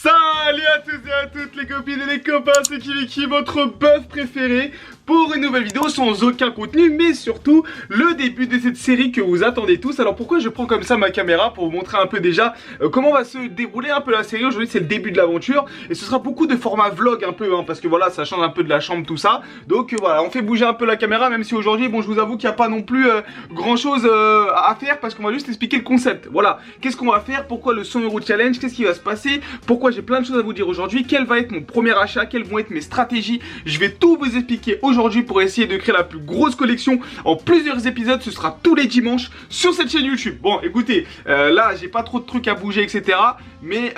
Salut à tous et à toutes les copines et les copains, c'est Kibiki, votre buzz préféré pour une nouvelle vidéo sans aucun contenu, mais surtout le début de cette série que vous attendez tous. Alors pourquoi je prends comme ça ma caméra pour vous montrer un peu déjà comment va se dérouler un peu la série. Aujourd'hui c'est le début de l'aventure et ce sera beaucoup de format vlog un peu parce que voilà, ça change un peu de la chambre tout ça. Donc voilà, on fait bouger un peu la caméra, même si aujourd'hui bon, je vous avoue qu'il n'y a pas non plus grand chose à faire, parce qu'on va juste expliquer le concept. Voilà, qu'est-ce qu'on va faire, pourquoi le 100 € challenge, qu'est-ce qui va se passer, pourquoi j'ai plein de choses à vous dire aujourd'hui, quel va être mon premier achat, quelles vont être mes stratégies. Je vais tout vous expliquer aujourd'hui pour essayer de créer la plus grosse collection en plusieurs épisodes. Ce sera tous les dimanches sur cette chaîne YouTube. Bon écoutez, là j'ai pas trop de trucs à bouger etc, mais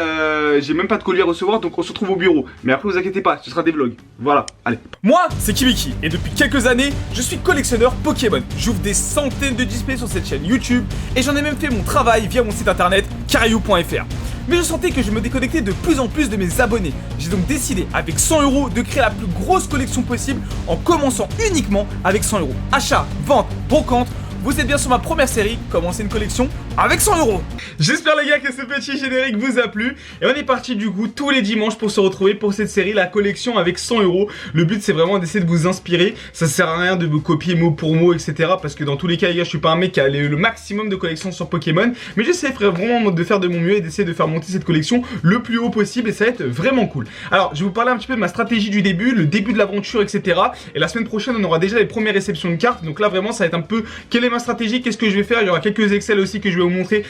j'ai même pas de colis à recevoir, donc on se retrouve au bureau. Mais après vous inquiétez pas, ce sera des vlogs. Voilà, allez. Moi c'est Kibiki et depuis quelques années je suis collectionneur Pokémon. J'ouvre des centaines de displays sur cette chaîne YouTube et j'en ai même fait mon travail via mon site internet Kariou.fr. Mais je sentais que je me déconnectais de plus en plus de mes abonnés. J'ai donc décidé avec 100 € de créer la plus grosse collection possible en commençant uniquement avec 100 €. Achat, vente, brocante. Vous êtes bien sur ma première série, commencer une collection avec 100 €. J'espère les gars que ce petit générique vous a plu. Et on est parti du coup tous les dimanches pour se retrouver pour cette série, la collection avec 100 €. Le but c'est vraiment d'essayer de vous inspirer. Ça sert à rien de me copier mot pour mot etc, parce que dans tous les cas les gars, je suis pas un mec qui a le maximum de collections sur Pokémon. Mais j'essaie vraiment de faire de mon mieux et d'essayer de faire monter cette collection le plus haut possible. Et ça va être vraiment cool. Alors je vais vous parler un petit peu de ma stratégie du début, le début de l'aventure etc. Et la semaine prochaine on aura déjà les premières réceptions de cartes. Donc là vraiment ça va être un peu quelle est ma stratégie, qu'est-ce que je vais faire. Il y aura quelques Excel aussi que je vais vous montrer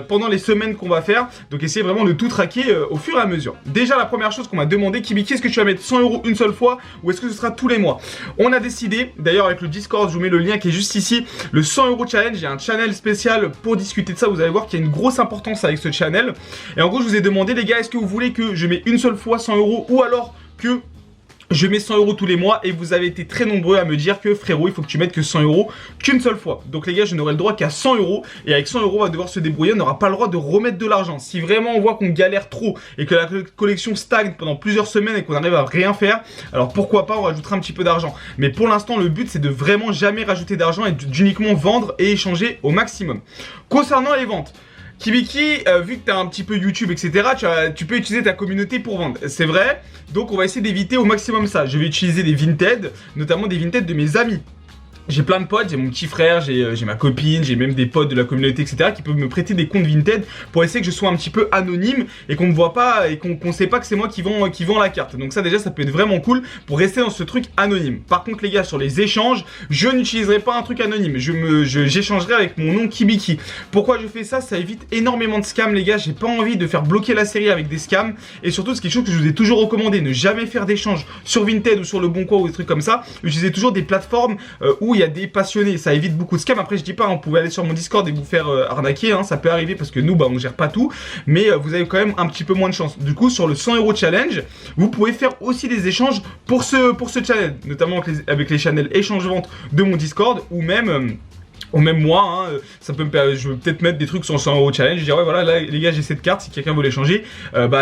pendant les semaines qu'on va faire. Donc essayez vraiment de tout traquer au fur et à mesure. Déjà la première chose qu'on m'a demandé, Kibiki, est-ce que tu vas mettre 100 € une seule fois ou est-ce que ce sera tous les mois? On a décidé, d'ailleurs avec le Discord, je vous mets le lien qui est juste ici, le 100 € challenge. Il y a un channel spécial pour discuter de ça. Vous allez voir qu'il y a une grosse importance avec ce channel. Et en gros je vous ai demandé les gars, est-ce que vous voulez que je mette une seule fois 100 € ou alors que je mets 100 € tous les mois? Et vous avez été très nombreux à me dire que frérot, il faut que tu mettes que 100 € qu'une seule fois. Donc les gars, je n'aurai le droit qu'à 100 €. Et avec 100 € on va devoir se débrouiller. On n'aura pas le droit de remettre de l'argent. Si vraiment on voit qu'on galère trop et que la collection stagne pendant plusieurs semaines et qu'on arrive à rien faire, alors pourquoi pas on rajoutera un petit peu d'argent. Mais pour l'instant le but c'est de vraiment jamais rajouter d'argent et d'uniquement vendre et échanger au maximum. Concernant les ventes, Kibiki, vu que tu as un petit peu YouTube, etc., tu peux utiliser ta communauté pour vendre. C'est vrai, donc on va essayer d'éviter au maximum ça. Je vais utiliser des Vinted, notamment des Vinted de mes amis. J'ai plein de potes, j'ai mon petit frère, j'ai ma copine, j'ai même des potes de la communauté, etc. qui peuvent me prêter des comptes Vinted pour essayer que je sois un petit peu anonyme et qu'on me voit pas et qu'on sait pas que c'est moi qui vends la carte. Donc ça déjà, ça peut être vraiment cool pour rester dans ce truc anonyme. Par contre les gars, sur les échanges, je n'utiliserai pas un truc anonyme. J'échangerai avec mon nom Kibiki. Pourquoi je fais ça? Ça évite énormément de scams les gars. J'ai pas envie de faire bloquer la série avec des scams. Et surtout, c'est quelque chose que je vous ai toujours recommandé. Ne jamais faire d'échanges sur Vinted ou sur le Bon Coin ou des trucs comme ça. Utilisez toujours des plateformes où il y a des passionnés, ça évite beaucoup de scams. Après je dis pas, on pouvait aller sur mon Discord et vous faire arnaquer, ça peut arriver parce que nous on gère pas tout, mais vous avez quand même un petit peu moins de chance. Du coup sur le 100 € challenge, vous pouvez faire aussi des échanges pour ce challenge, notamment avec les channels échange-vente de mon Discord ou même moi, ça peut je veux peut-être mettre des trucs sur le 100 € challenge. Je dis ouais voilà là, les gars j'ai cette carte, si quelqu'un veut l'échanger,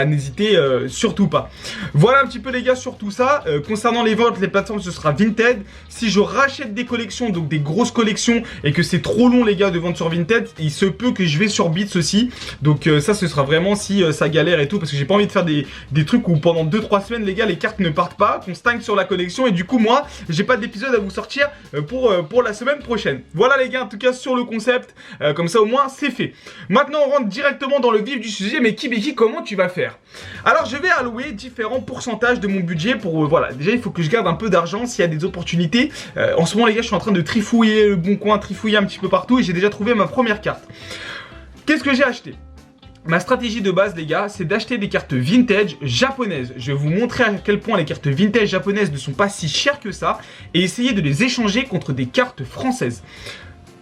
n'hésitez surtout pas. Voilà un petit peu les gars sur tout ça. Concernant les ventes, les plateformes ce sera Vinted. Si je rachète des collections, donc des grosses collections et que c'est trop long les gars de vendre sur Vinted, il se peut que je vais sur Bits aussi. Donc ça ce sera vraiment si ça galère et tout, parce que j'ai pas envie de faire des trucs où pendant 2-3 semaines les gars les cartes ne partent pas, qu'on stagne sur la collection et du coup moi j'ai pas d'épisode à vous sortir pour la semaine prochaine. Voilà les gars en tout cas sur le concept, comme ça au moins c'est fait. Maintenant on rentre directement dans le vif du sujet. Mais Kibiki, comment tu vas faire? Alors je vais allouer différents pourcentages de mon budget pour voilà, déjà il faut que je garde un peu d'argent s'il y a des opportunités. En ce moment les gars je suis en train de trifouiller le Bon Coin, trifouiller un petit peu partout et j'ai déjà trouvé ma première carte. Qu'est-ce que j'ai acheté? Ma stratégie de base les gars, c'est d'acheter des cartes vintage japonaises. Je vais vous montrer à quel point les cartes vintage japonaises ne sont pas si chères que ça et essayer de les échanger contre des cartes françaises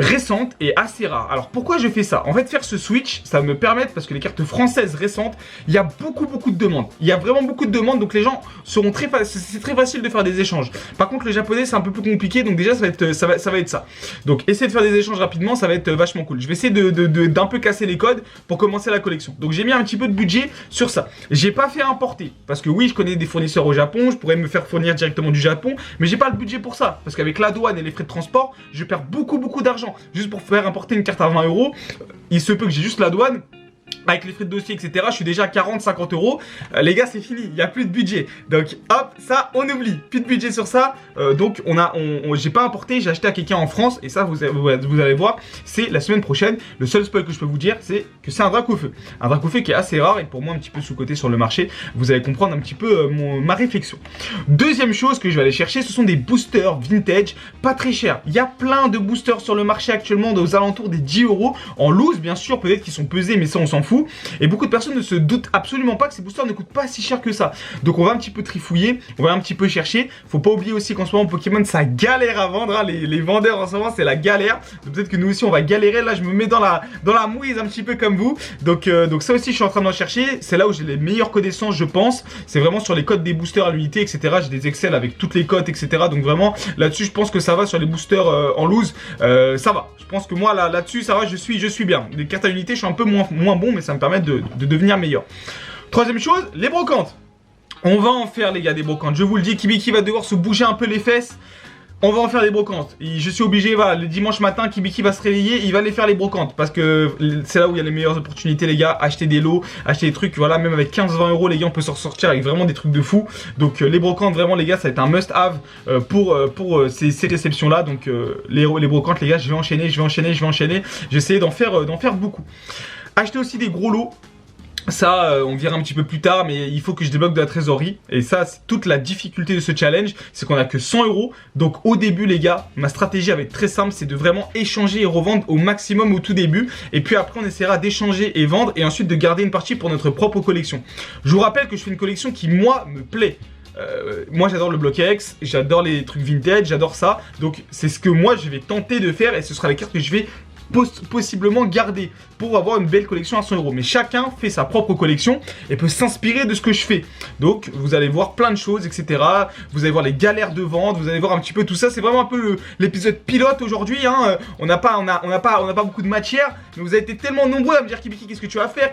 récente et assez rare. Alors pourquoi je fais ça? En fait, faire ce switch, ça va me permettre, parce que les cartes françaises récentes, il y a beaucoup de demandes. Il y a vraiment beaucoup de demandes, donc les gens seront c'est très facile de faire des échanges. Par contre, le japonais, c'est un peu plus compliqué, donc déjà, ça va être ça. Donc, essayer de faire des échanges rapidement, ça va être vachement cool. Je vais essayer d'un peu casser les codes pour commencer la collection. Donc, j'ai mis un petit peu de budget sur ça. J'ai pas fait importer, parce que oui, je connais des fournisseurs au Japon, je pourrais me faire fournir directement du Japon, mais j'ai pas le budget pour ça, parce qu'avec la douane et les frais de transport, je perds beaucoup d'argent. Juste pour faire importer une carte à 20 €, il se peut que j'ai juste la douane. avec les frais de dossier, etc. Je suis déjà à 40-50 euros. Les gars, c'est fini. Il n'y a plus de budget. Donc, hop, ça, on oublie. Plus de budget sur ça. Donc, j'ai pas importé. J'ai acheté à quelqu'un en France. Et ça, vous allez voir, c'est la semaine prochaine. Le seul spoil que je peux vous dire, c'est que c'est un Dracofeu. Un Dracofeu qui est assez rare et pour moi un petit peu sous-coté sur le marché. Vous allez comprendre un petit peu ma réflexion. Deuxième chose que je vais aller chercher, ce sont des boosters vintage. Pas très chers. Il y a plein de boosters sur le marché actuellement aux alentours des 10 euros. En loose, bien sûr. Peut-être qu'ils sont pesés, mais ça, on s'en fout. Et beaucoup de personnes ne se doutent absolument pas que ces boosters ne coûtent pas si cher que ça. Donc on va un petit peu trifouiller, on va un petit peu chercher. Faut pas oublier aussi qu'en ce moment Pokémon ça galère à vendre, hein. Les vendeurs en ce moment c'est la galère. Donc peut-être que nous aussi on va galérer. Là je me mets dans la mouise un petit peu comme vous. Donc ça aussi je suis en train d'en chercher. C'est là où j'ai les meilleures connaissances je pense. C'est vraiment sur les codes des boosters à l'unité etc. J'ai des Excel avec toutes les cotes etc. Donc vraiment là-dessus je pense que ça va sur les boosters en loose. Ça va. Je pense que moi là-dessus ça va, je suis bien. Les cartes à l'unité je suis un peu moins bon mais ça me permet de devenir meilleur. Troisième chose, les brocantes. On va en faire les gars des brocantes. Je vous le dis, Kibiki va devoir se bouger un peu les fesses. On va en faire des brocantes. Et je suis obligé, voilà, le dimanche matin, Kibiki va se réveiller, il va aller faire les brocantes. Parce que c'est là où il y a les meilleures opportunités les gars. Acheter des lots, acheter des trucs, voilà, même avec 15-20 euros les gars, on peut s'en sortir avec vraiment des trucs de fou. Donc les brocantes, vraiment les gars, ça va être un must-have pour ces réceptions là. Donc les brocantes les gars, je vais enchaîner. J'ai essayé d'en faire beaucoup. Acheter aussi des gros lots. Ça, on verra un petit peu plus tard, mais il faut que je débloque de la trésorerie. Et ça, c'est toute la difficulté de ce challenge, c'est qu'on a que 100 euros. Donc au début, les gars, ma stratégie va être très simple, c'est de vraiment échanger et revendre au maximum au tout début. Et puis après, on essaiera d'échanger et vendre, et ensuite de garder une partie pour notre propre collection. Je vous rappelle que je fais une collection qui, moi, me plaît. Moi j'adore le Block-X, j'adore les trucs vintage, j'adore ça. Donc c'est ce que moi je vais tenter de faire et ce sera les cartes que je vais possiblement garder pour avoir une belle collection à 100 euros. Mais chacun fait sa propre collection et peut s'inspirer de ce que je fais. Donc vous allez voir plein de choses, etc. Vous allez voir les galères de vente, vous allez voir un petit peu tout ça. C'est vraiment un peu l'épisode pilote aujourd'hui. Hein. On n'a pas beaucoup de matière, mais vous avez été tellement nombreux à me dire Kibiki, qu'est-ce que tu vas faire,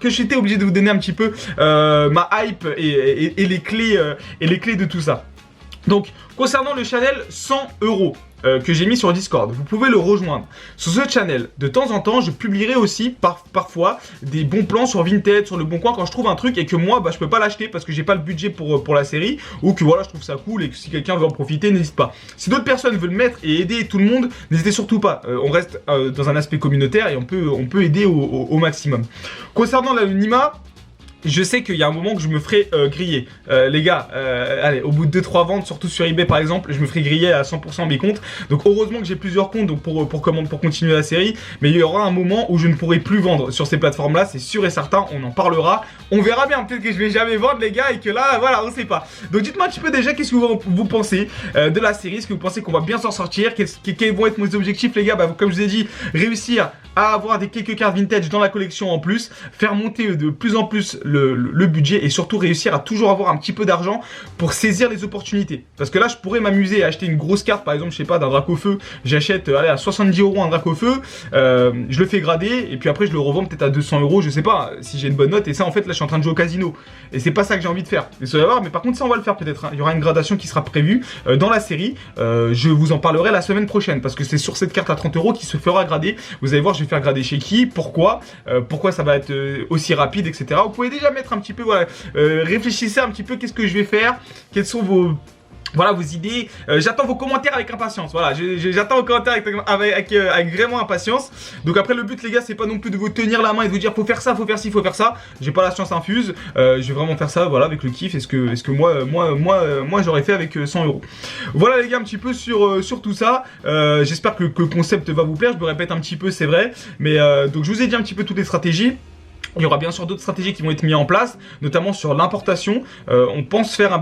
que j'étais obligé de vous donner un petit peu ma hype et les clés de tout ça. Donc, concernant le channel 100 euros que j'ai mis sur Discord, vous pouvez le rejoindre. Sur ce channel, de temps en temps, je publierai aussi parfois des bons plans sur Vinted, sur le bon coin quand je trouve un truc et que moi, je peux pas l'acheter parce que j'ai pas le budget pour la série ou que voilà, je trouve ça cool et que si quelqu'un veut en profiter, n'hésite pas. Si d'autres personnes veulent mettre et aider tout le monde, n'hésitez surtout pas. On reste dans un aspect communautaire et on peut aider au maximum. Concernant l'anonymat, je sais qu'il y a un moment que je me ferai griller. Les gars, allez, au bout de 2-3 ventes, surtout sur eBay par exemple, je me ferai griller à 100% mes comptes. Donc heureusement que j'ai plusieurs comptes donc pour continuer la série. Mais il y aura un moment où je ne pourrai plus vendre sur ces plateformes-là, c'est sûr et certain, on en parlera. On verra bien, peut-être que je vais jamais vendre les gars et que là, voilà, on sait pas. Donc dites-moi un petit peu déjà qu'est-ce que vous pensez de la série. Est-ce que vous pensez qu'on va bien s'en sortir? Quels vont être mes objectifs les gars? Comme je vous ai dit, réussir à avoir quelques cartes vintage dans la collection en plus, faire monter de plus en plus le budget et surtout réussir à toujours avoir un petit peu d'argent pour saisir les opportunités. Parce que là, je pourrais m'amuser à acheter une grosse carte, par exemple, je sais pas, d'un Dracofeu. J'achète, allez, à 70 euros un Dracofeu, je le fais grader et puis après, je le revends peut-être à 200 euros, je sais pas, si j'ai une bonne note. Et ça, en fait, là, je suis en train de jouer au casino. Et c'est pas ça que j'ai envie de faire. Mais par contre, ça, on va le faire peut-être. Hein. Il y aura une gradation qui sera prévue dans la série. Je vous en parlerai la semaine prochaine parce que c'est sur cette carte à 30 euros qui se fera grader. Vous allez voir, je vais faire grader chez qui, pourquoi ça va être aussi rapide, etc. Vous pouvez déjà mettre un petit peu, voilà, réfléchissez un petit peu, qu'est-ce que je vais faire, quels sont vos idées. J'attends vos commentaires avec impatience. Voilà, j'attends vos commentaires avec vraiment impatience. Donc après, le but, les gars, c'est pas non plus de vous tenir la main et de vous dire faut faire ça, faut faire ci, faut faire ça. J'ai pas la science infuse. Je vais vraiment faire ça, voilà, avec le kiff. Est-ce que moi j'aurais fait avec 100 euros. Voilà, les gars, un petit peu sur tout ça. J'espère que le concept va vous plaire. Je me répète un petit peu, c'est vrai. Mais donc, je vous ai dit un petit peu toutes les stratégies. Il y aura bien sûr d'autres stratégies qui vont être mises en place, notamment sur l'importation. Je pense faire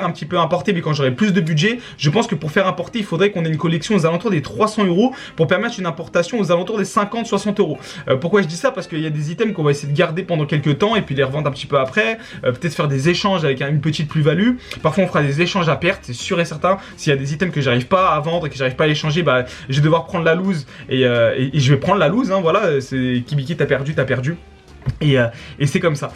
un petit peu importer, mais quand j'aurai plus de budget, je pense que pour faire importer, il faudrait qu'on ait une collection aux alentours des 300 euros pour permettre une importation aux alentours des 50-60 euros. Pourquoi je dis ça? Parce qu'il y a des items qu'on va essayer de garder pendant quelques temps et puis les revendre un petit peu après. Peut-être faire des échanges avec une petite plus-value. Parfois, on fera des échanges à perte, c'est sûr et certain. S'il y a des items que j'arrive pas à vendre et que j'arrive pas à échanger, je vais devoir prendre la loose et je vais prendre la loose. Hein, voilà, c'est Kibiki, t'as perdu. Et c'est comme ça.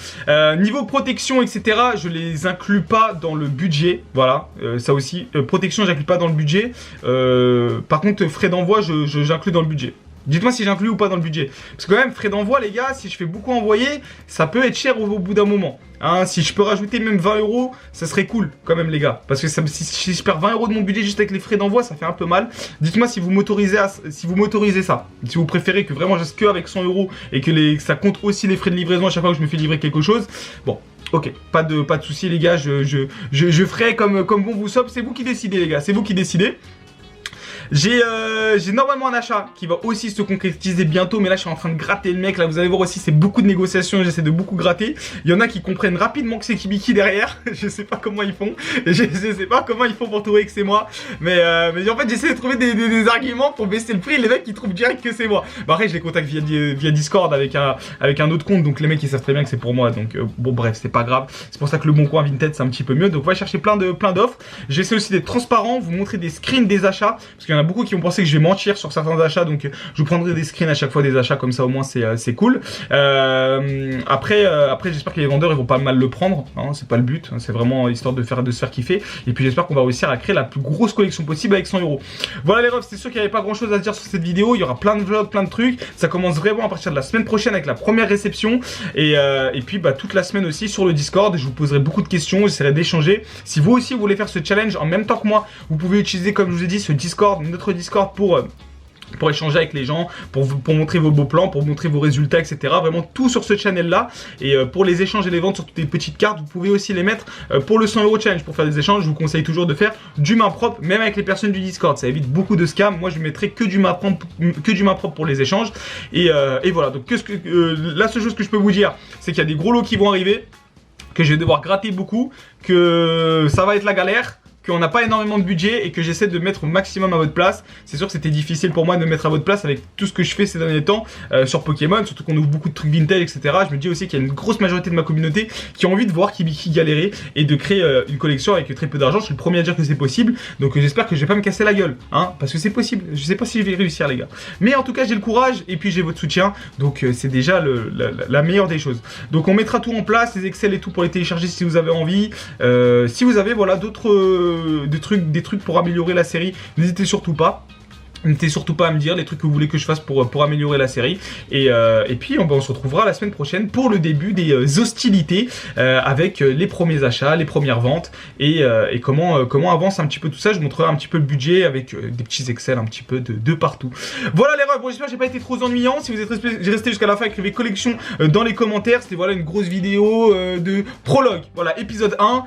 Niveau protection, etc., je les inclus pas dans le budget. Voilà, ça aussi. Protection, j'inclus pas dans le budget. Par contre, frais d'envoi, j'inclus dans le budget. Dites-moi si j'inclus ou pas dans le budget. Parce que quand même, frais d'envoi, les gars, si je fais beaucoup envoyer, ça peut être cher au bout d'un moment. Hein, si je peux rajouter même 20 €, ça serait cool quand même, les gars. Parce que si je perds 20 € de mon budget juste avec les frais d'envoi, ça fait un peu mal. Dites-moi si vous m'autorisez ça. Si vous préférez que vraiment je reste que avec 100 € et que ça compte aussi les frais de livraison à chaque fois que je me fais livrer quelque chose. Bon. Ok, pas de soucis les gars, je ferai comme bon vous semble. C'est vous qui décidez les gars, c'est vous qui décidez. J'ai normalement un achat qui va aussi se concrétiser bientôt, mais là je suis en train de gratter le mec. Là vous allez voir aussi, c'est beaucoup de négociations, j'essaie de beaucoup gratter. Il y en a qui comprennent rapidement que c'est Kibiki derrière. Je sais pas comment ils font, je sais pas comment ils font pour trouver que c'est moi. Mais en fait j'essaie de trouver des arguments pour baisser le prix. Les mecs ils trouvent direct que c'est moi. Bah après je les contacte via Discord avec un autre compte, donc les mecs ils savent très bien que c'est pour moi. Donc bon bref, c'est pas grave. C'est pour ça que le Bon Coin Vinted c'est un petit peu mieux. Donc on va chercher plein d'offres. J'essaie aussi d'être transparent, vous montrer des screens des achats, parce qu'il y en a beaucoup qui ont pensé que je vais mentir sur certains achats, donc je vous prendrai des screens à chaque fois des achats, comme ça au moins c'est cool. Après j'espère que les vendeurs ils vont pas mal le prendre, hein, c'est pas le but, hein, c'est vraiment histoire de se faire kiffer. Et puis j'espère qu'on va réussir à créer la plus grosse collection possible avec 100 €. Voilà les refs, c'est sûr qu'il n'y avait pas grand chose à se dire sur cette vidéo, il y aura plein de vlogs, plein de trucs. Ça commence vraiment à partir de la semaine prochaine avec la première réception, et puis bah, toute la semaine aussi sur le Discord, je vous poserai beaucoup de questions, j'essaierai d'échanger. Si vous aussi vous voulez faire ce challenge en même temps que moi, vous pouvez utiliser, comme je vous ai dit, ce Discord, notre Discord pour échanger avec les gens, pour montrer vos beaux plans, pour montrer vos résultats, etc. Vraiment tout sur ce channel là. Et pour les échanges et les ventes sur toutes les petites cartes, vous pouvez aussi les mettre pour le 100 € challenge. Pour faire des échanges, je vous conseille toujours de faire du main propre, même avec les personnes du Discord. Ça évite beaucoup de scams. Moi je mettrai que du main propre pour les échanges. Et voilà, donc la seule chose que je peux vous dire, c'est qu'il y a des gros lots qui vont arriver, que je vais devoir gratter beaucoup, que ça va être la galère, qu'on n'a pas énormément de budget et que j'essaie de mettre au maximum à votre place. C'est sûr que c'était difficile pour moi de me mettre à votre place avec tout ce que je fais ces derniers temps sur Pokémon, surtout qu'on ouvre beaucoup de trucs vintage, etc. Je me dis aussi qu'il y a une grosse majorité de ma communauté qui a envie de voir Kibiki galérer et de créer une collection avec très peu d'argent. Je suis le premier à dire que c'est possible, donc j'espère que je vais pas me casser la gueule, hein, parce que c'est possible. Je sais pas si je vais réussir les gars, mais en tout cas j'ai le courage et puis j'ai votre soutien, donc c'est déjà la meilleure des choses. Donc on mettra tout en place, les Excel et tout pour les télécharger si vous avez envie. Si vous avez voilà d'autres des trucs pour améliorer la série, n'hésitez surtout pas. N'hésitez surtout pas à me dire les trucs que vous voulez que je fasse pour améliorer la série. Et puis on se retrouvera la semaine prochaine pour le début des hostilités avec les premiers achats, les premières ventes et comment avance un petit peu tout ça. Je vous montrerai un petit peu le budget avec des petits Excel un petit peu de partout. Voilà les refs, bon, j'espère que j'ai pas été trop ennuyant. Si vous êtes resté jusqu'à la fin, écrivez collection dans les commentaires. C'était voilà une grosse vidéo de prologue. Voilà, épisode 1,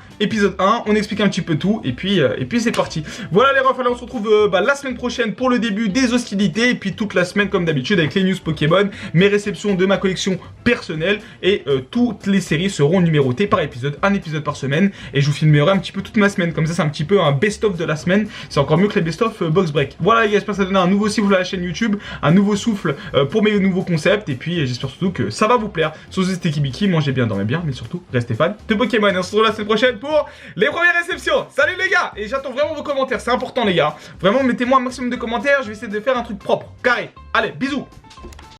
on explique un petit peu tout et puis c'est parti. Voilà les refs, alors on se retrouve la semaine prochaine pour le début des hostilités et puis toute la semaine comme d'habitude avec les news Pokémon, mes réceptions de ma collection personnelle et toutes les séries seront numérotées par épisode, un épisode par semaine et je vous filmerai un petit peu toute ma semaine, comme ça c'est un petit peu un best-of de la semaine, c'est encore mieux que les best-of box break. Voilà les gars, j'espère que ça donne un nouveau souffle à la chaîne YouTube, un nouveau souffle pour mes nouveaux concepts et puis j'espère surtout que ça va vous plaire. Sur ce c'était Kibiki, mangez bien, dormez bien, mais surtout restez fans de Pokémon et on se retrouve la semaine prochaine pour les premières réceptions. Salut les gars, et j'attends vraiment vos commentaires, c'est important les gars, vraiment mettez-moi un maximum de commentaires. Je vais essayer de faire un truc propre, carré. Allez, bisous.